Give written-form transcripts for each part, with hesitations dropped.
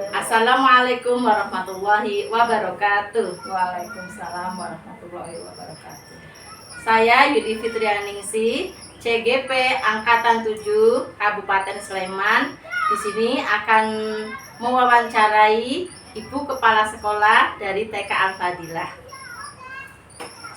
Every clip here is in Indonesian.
Assalamualaikum warahmatullahi wabarakatuh. Waalaikumsalam warahmatullahi wabarakatuh. Saya Yudi Fitrianingsi, CGP Angkatan 7 Kabupaten Sleman. Di sini akan mewawancarai Ibu Kepala Sekolah dari TK Al-Fadilah.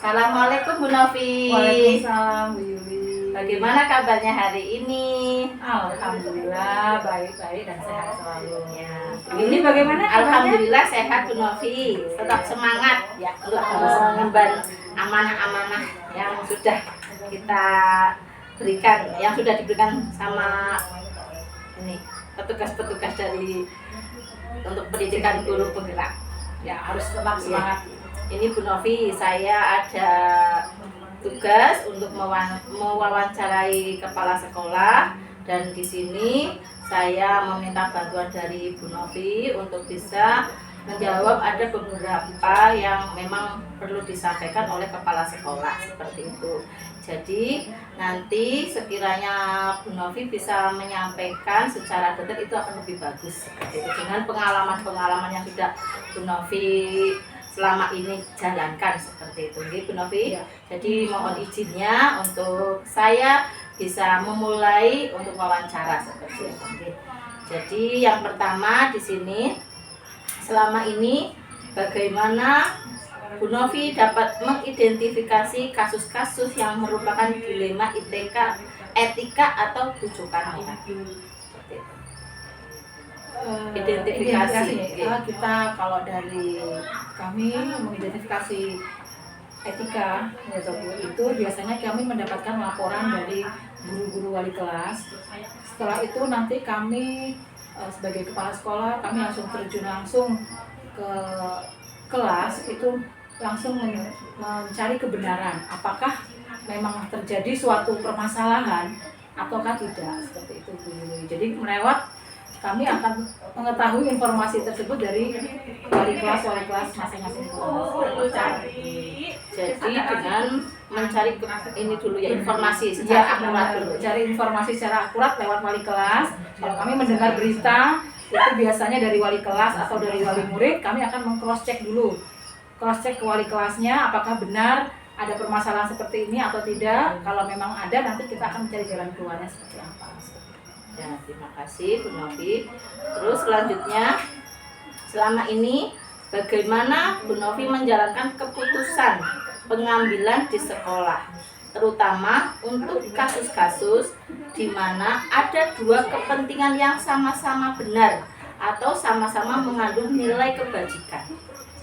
Assalamualaikum Bu Novi. Waalaikumsalam Bu Yuli. Bagaimana kabarnya hari ini? Alhamdulillah baik-baik dan sehat selalu. Ya. Ini bagaimana kabarnya? Alhamdulillah sehat Bu Novi. Tetap semangat ya untuk mengemban amanah-amanah yang sudah kita berikan, yang sudah diberikan sama ini petugas-petugas dari untuk pendidikan guru penggerak. Ya harus tetap semangat. Ini Bu Novi, saya ada tugas untuk mewawancarai kepala sekolah, dan di sini saya meminta bantuan dari Bu Novi untuk bisa menjawab ada beberapa yang memang perlu disampaikan oleh kepala sekolah seperti itu. Jadi nanti sekiranya Bu Novi bisa menyampaikan secara detail itu akan lebih bagus seperti itu, dengan pengalaman-pengalaman yang sudah Bu Novi selama ini jalankan seperti itu, Bu Novi. Ya. Jadi mohon izinnya untuk saya bisa memulai untuk wawancara seperti itu. Jadi yang pertama di sini, selama ini bagaimana Bu Novi dapat mengidentifikasi kasus-kasus yang merupakan dilema etika atau rujukan seperti itu. Identifikasi. Kita kalau dari kami mengidentifikasi etika itu biasanya kami mendapatkan laporan dari guru-guru wali kelas. Setelah itu nanti kami sebagai kepala sekolah kami langsung terjun langsung ke kelas, itu langsung mencari kebenaran apakah memang terjadi suatu permasalahan ataukah tidak, seperti itu Bu Yuli. Jadi kami akan mengetahui informasi tersebut dari wali kelas masing-masing kelas. Jadi dengan mencari ini dulu ya, informasi secara akurat dulu. Cari informasi secara akurat lewat wali kelas. Kalau kami mendengar berita itu biasanya dari wali kelas atau dari wali murid, kami akan meng-cross check dulu. Cross check ke wali kelasnya apakah benar ada permasalahan seperti ini atau tidak. Kalau memang ada, nanti kita akan mencari jalan keluarnya seperti apa. Ya, terima kasih Bu Novi. Terus selanjutnya, selama ini bagaimana Bu Novi menjalankan keputusan pengambilan di sekolah, terutama untuk kasus-kasus di mana ada dua kepentingan yang sama-sama benar atau sama-sama mengandung nilai kebajikan,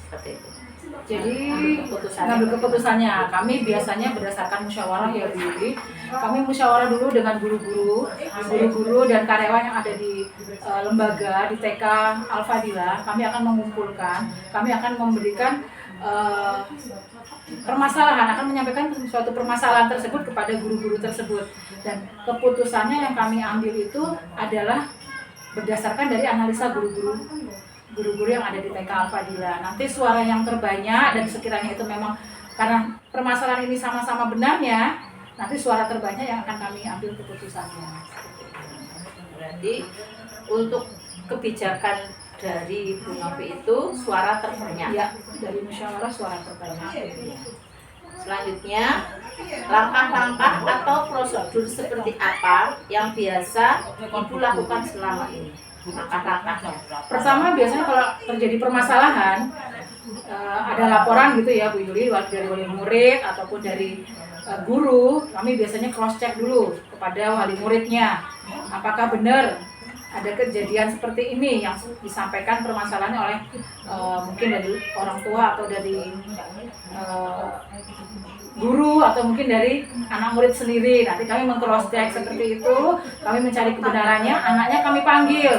seperti itu. Jadi ngambil keputusannya kami biasanya berdasarkan musyawarah ya Bu Yuli. Kami musyawarah dulu dengan guru-guru dan karyawan yang ada di lembaga di TK Al-Fadilah. Kami akan mengumpulkan, kami akan memberikan permasalahan, akan menyampaikan suatu permasalahan tersebut kepada guru-guru tersebut, dan keputusannya yang kami ambil itu adalah berdasarkan dari analisa guru-guru yang ada di TK Al-Fadilah. Nanti suara yang terbanyak, dan sekiranya itu memang karena permasalahan ini sama-sama benarnya, nanti suara terbanyak yang akan kami ambil keputusannya. Berarti untuk kebijakan dari Bu Novi itu suara terbanyak. Ya, dari musyawarah suara terbanyak. Selanjutnya, langkah-langkah atau prosedur seperti apa yang biasa Ibu lakukan selama ini? Langkah-langkahnya. Pertama, biasanya kalau terjadi permasalahan, ada laporan gitu ya Bu Yuli, dari wali murid ataupun dari guru, kami biasanya cross check dulu kepada wali muridnya, apakah benar ada kejadian seperti ini yang disampaikan permasalahannya oleh mungkin dari orang tua atau dari guru atau mungkin dari anak murid sendiri. Nanti kami meng-cross check seperti itu, kami mencari kebenarannya, anaknya kami panggil.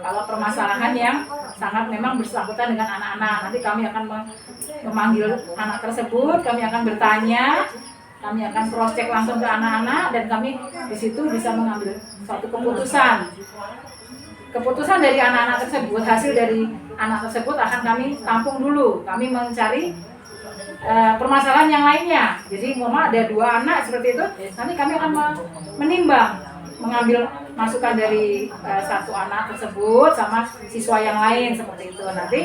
Kalau permasalahan yang sangat memang bersangkutan dengan anak-anak, nanti kami akan memanggil anak tersebut, kami akan bertanya, kami akan cross check langsung ke anak-anak, dan kami di situ bisa mengambil suatu keputusan. Keputusan dari anak-anak tersebut, hasil dari anak tersebut akan kami tampung dulu. Kami mencari permasalahan yang lainnya. Jadi ada 2 anak seperti itu, nanti kami akan menimbang mengambil masukan dari satu anak tersebut sama siswa yang lain seperti itu. Nanti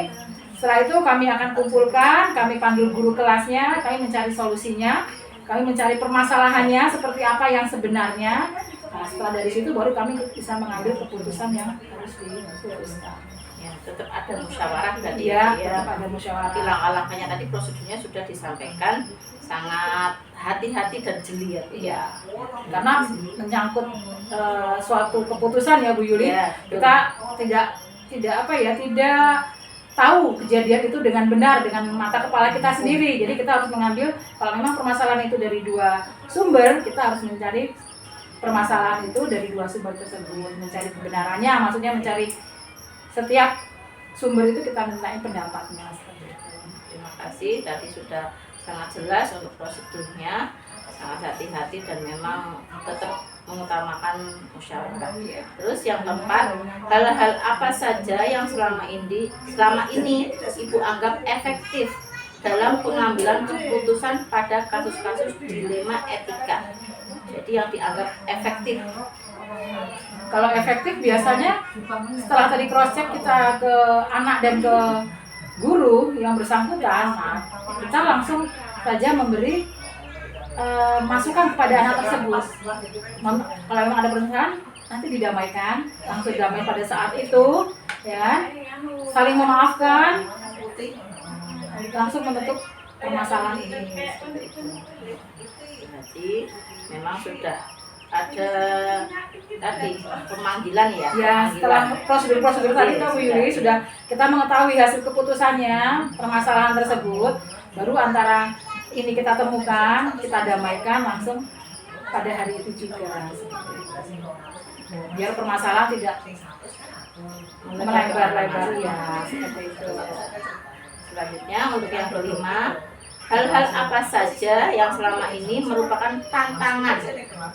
setelah itu kami akan kumpulkan, kami panggil guru kelasnya, kami mencari solusinya, kami mencari permasalahannya seperti apa yang sebenarnya. Nah, setelah dari situ baru kami bisa mengambil keputusan yang harus diputuskan. Ya, tetap ada musyawarah tadi Iya, ya. tetap ada musyawarah. Tapi langkah-langkahnya tadi prosedurnya sudah disampaikan, sangat hati-hati dan jeli ya. Iya, karena menyangkut suatu keputusan ya Bu Yuli, Ya, kita tidak tahu kejadian itu dengan benar dengan mata kepala kita sendiri. Jadi kita harus mengambil, kalau memang permasalahan itu dari dua sumber, kita harus mencari permasalahan itu dari dua sumber tersebut, mencari kebenarannya, maksudnya mencari setiap sumber itu kita minta pendapatnya. terima kasih, tadi sudah sangat jelas untuk prosedurnya, sangat hati-hati dan memang tetap mengutamakan musyawarah. Terus yang keempat, hal-hal apa saja yang selama ini Ibu anggap efektif dalam pengambilan keputusan pada kasus-kasus dilema etika. Jadi yang dianggap efektif. Kalau efektif biasanya setelah tadi cross check kita ke anak dan ke guru yang bersangkutan, nah, kita langsung saja memberi masukan kepada anak tersebut. Kalau memang ada permasalahan, nanti didamaikan, langsung damai pada saat itu, ya, saling memaafkan, langsung membentuk permasalahan ini. Berarti memang sudah ada tadi pemanggilan ya. Ya, setelah prosedur-prosedur tadi Bu Yuli sudah kita mengetahui hasil keputusannya, permasalahan tersebut, baru antara ini kita temukan, kita damaikan langsung pada hari itu juga. Biar permasalahan tidak melebar-lebar ya, seperti itu. Selanjutnya untuk yang kelima, hal-hal apa saja yang selama ini merupakan tantangan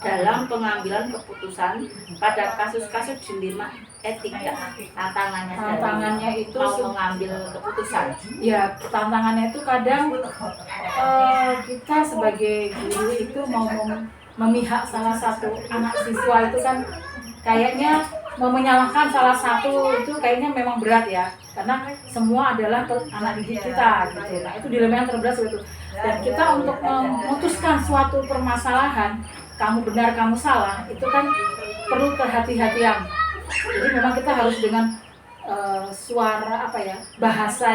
dalam pengambilan keputusan pada kasus-kasus dilema etika. Tantangannya itu mau mengambil keputusan. Ya, tantangannya itu kadang kita sebagai guru itu mau memihak salah satu anak siswa itu kan kayaknya mau menyalahkan salah satu itu kayaknya memang berat ya, karena semua adalah anak didik kita gitu. Nah, itu dilema yang terberat itu. Dan kita untuk memutuskan suatu permasalahan, kamu benar kamu salah, itu kan perlu kehati-hatian. Jadi memang kita harus dengan suara bahasa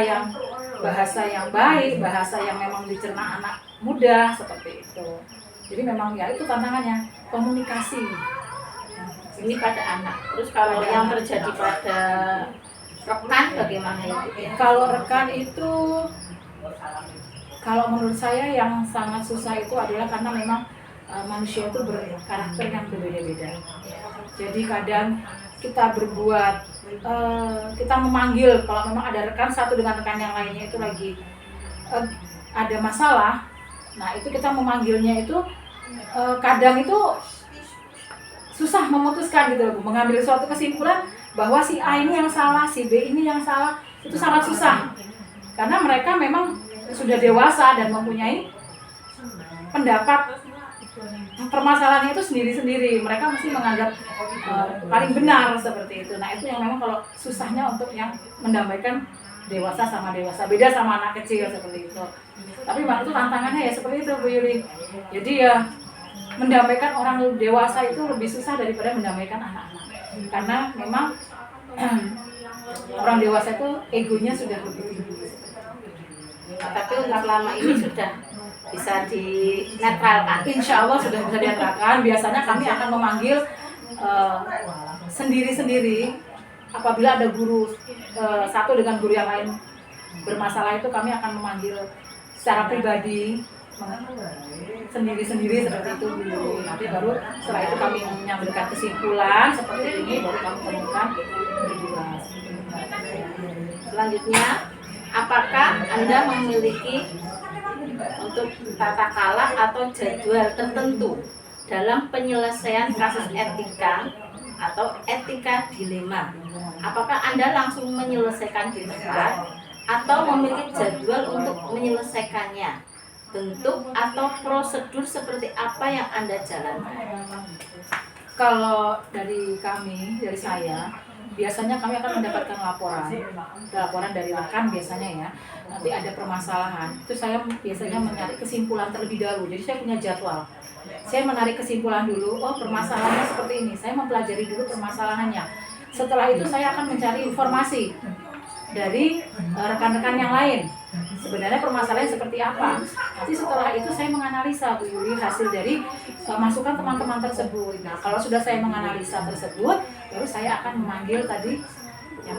yang baik, bahasa yang memang dicerna anak muda seperti itu. Jadi memang ya itu tantangannya, komunikasi. Ini pada anak. Terus kalau yang terjadi pada rekan bagaimana Ibu? Kalau rekan itu, kalau menurut saya yang sangat susah itu adalah karena memang manusia itu berkarakter yang berbeda-beda. Jadi kadang kita berbuat, kita memanggil, kalau memang ada rekan satu dengan rekan yang lainnya itu lagi ada masalah, nah itu kita memanggilnya itu kadang itu susah memutuskan gitu loh, mengambil suatu kesimpulan bahwa si A ini yang salah, si B ini yang salah, itu sangat susah. Karena mereka memang sudah dewasa dan mempunyai pendapat permasalahannya itu sendiri-sendiri. Mereka mesti menganggap paling benar seperti itu. Nah, itu yang memang kalau susahnya untuk yang mendamaikan dewasa sama dewasa, beda sama anak kecil seperti itu. Tapi memang itu tantangannya ya seperti itu Bu Yuli. Jadi ya mendamaikan orang dewasa itu lebih susah daripada mendamaikan anak-anak. Karena memang orang dewasa itu egonya sudah lebih tinggi. Tapi untuk lama ini sudah bisa dinetralkan. Insya Allah sudah bisa dinetralkan. Biasanya kami akan memanggil sendiri-sendiri. Apabila ada guru satu dengan guru yang lain bermasalah itu kami akan memanggil secara pribadi sendiri-sendiri seperti itu dulu. Nanti baru setelah itu kami menyampaikan kesimpulan seperti ini, baru kami temukan berdua. Selanjutnya, apakah Anda memiliki untuk tata cara atau jadwal tertentu dalam penyelesaian kasus etika atau etika dilema? Apakah Anda langsung menyelesaikan di tempat atau memiliki jadwal untuk menyelesaikannya? Bentuk atau prosedur seperti apa yang Anda jalankan? Kalau dari kami, dari saya, biasanya kami akan mendapatkan laporan dari rekan biasanya ya. Nanti ada permasalahan, itu saya biasanya mencari kesimpulan terlebih dahulu. Jadi saya punya jadwal. Saya menarik kesimpulan dulu, oh permasalahannya seperti ini. Saya mempelajari dulu permasalahannya. Setelah itu saya akan mencari informasi dari rekan-rekan yang lain. Sebenarnya permasalahan seperti apa? Nanti setelah itu saya menganalisa Bu Yuli hasil dari masukan teman-teman tersebut. Nah, kalau sudah saya menganalisa tersebut, baru saya akan memanggil tadi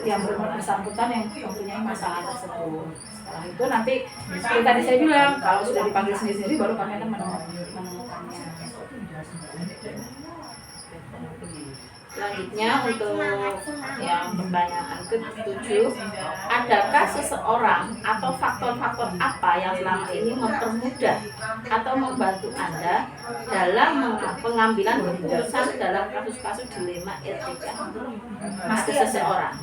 yang bersangkutan yang mempunyai masalah tersebut. Setelah itu nanti seperti tadi saya bilang, kalau sudah dipanggil sendiri-sendiri baru kami akan menemukannya. Selanjutnya untuk yang pertanyaan ke-7, adakah seseorang atau faktor-faktor apa yang selama ini mempermudah atau membantu Anda dalam pengambilan keputusan dalam kasus-kasus dilema etika? Pasti seseorang.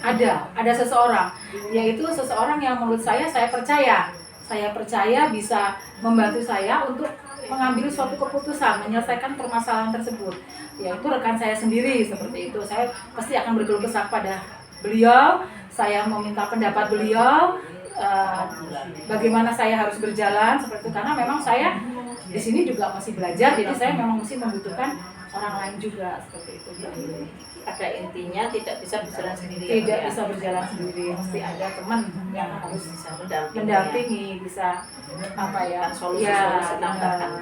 Ada seseorang, yaitu seseorang yang menurut saya percaya bisa membantu saya untuk mengambil suatu keputusan, menyelesaikan permasalahan tersebut, yaitu rekan saya sendiri. Seperti itu, saya pasti akan berkeluh kesah pada beliau, saya meminta pendapat beliau, bagaimana saya harus berjalan seperti itu, karena memang saya di sini juga masih belajar, jadi saya memang mesti membutuhkan orang lain juga seperti itu. Pada intinya tidak bisa berjalan sendiri. Tidak bisa berjalan sendiri, mesti ada teman yang harus bisa mendampingi, bisa solusi-solusi tambahkan.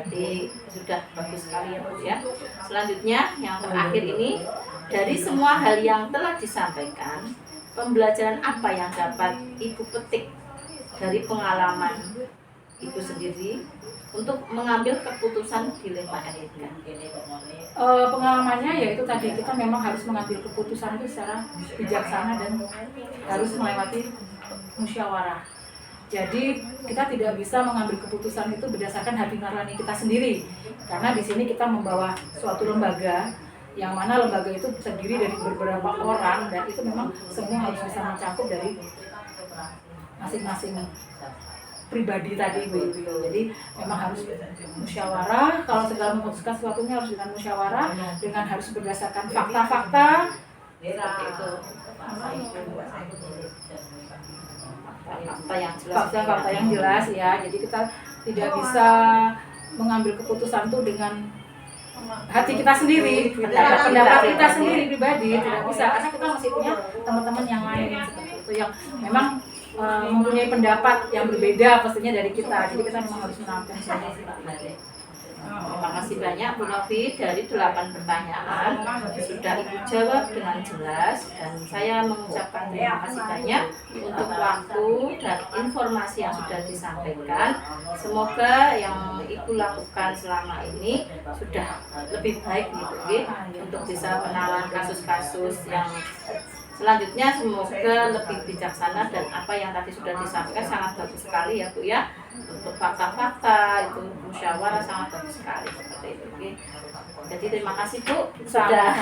Jadi sudah bagus sekali ya Bu ya. Selanjutnya yang terakhir ini, dari semua hal yang telah disampaikan, pembelajaran apa yang dapat Ibu petik dari pengalaman Ibu sendiri untuk mengambil keputusan dilema etika? Pengalamannya yaitu tadi, kita memang harus mengambil keputusan itu secara bijaksana dan harus melewati musyawarah. Jadi kita tidak bisa mengambil keputusan itu berdasarkan hati nurani kita sendiri, karena di sini kita membawa suatu lembaga yang mana lembaga itu terdiri dari beberapa orang, dan itu memang semua harus bisa mencakup dari masing-masing pribadi tadi Bu. Jadi memang harus musyawarah. Kalau segala memutuskan sesuatunya harus dengan musyawarah, dengan harus berdasarkan fakta-fakta seperti itu. Fakta-fakta yang jelas ya. Jadi kita tidak bisa mengambil keputusan itu dengan hati kita sendiri, pendapat kita sendiri pribadi, tidak bisa, karena kita masih punya teman-teman yang lain seperti itu yang memang mempunyai pendapat yang berbeda pastinya dari kita, jadi kita memang harus menampung semua. Terima kasih banyak Bu Novi, dari 8 pertanyaan sudah Ibu jawab dengan jelas, dan saya mengucapkan terima kasih banyak untuk waktu dan informasi yang sudah disampaikan. Semoga yang Ibu lakukan selama ini sudah lebih baik untuk bisa menalan kasus-kasus yang selanjutnya. Semoga lebih bijaksana, dan apa yang tadi sudah disampaikan sangat bagus sekali ya Bu ya. Untuk fakta-fakta itu musyawarah sangat bagus sekali seperti itu. Jadi terima kasih Bu sudah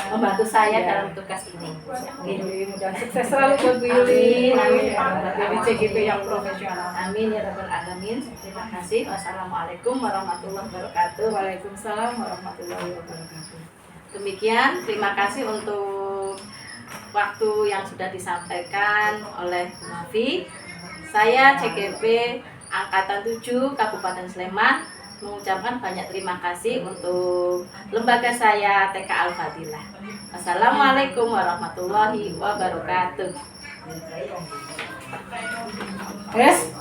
membantu saya dalam tugas ini. Mudah-mudahan sukses selalu buat Bu Yuli. Dari CGP yang profesional. Amin ya rabbal alamin. Terima kasih. Wassalamualaikum warahmatullahi wabarakatuh. Waalaikumsalam warahmatullahi wabarakatuh. Demikian, terima kasih untuk waktu yang sudah disampaikan oleh Bu Novi. Saya CGP Angkatan 7 Kabupaten Sleman mengucapkan banyak terima kasih untuk lembaga saya TK Al-Fadilah. Wassalamualaikum warahmatullahi wabarakatuh. Yes.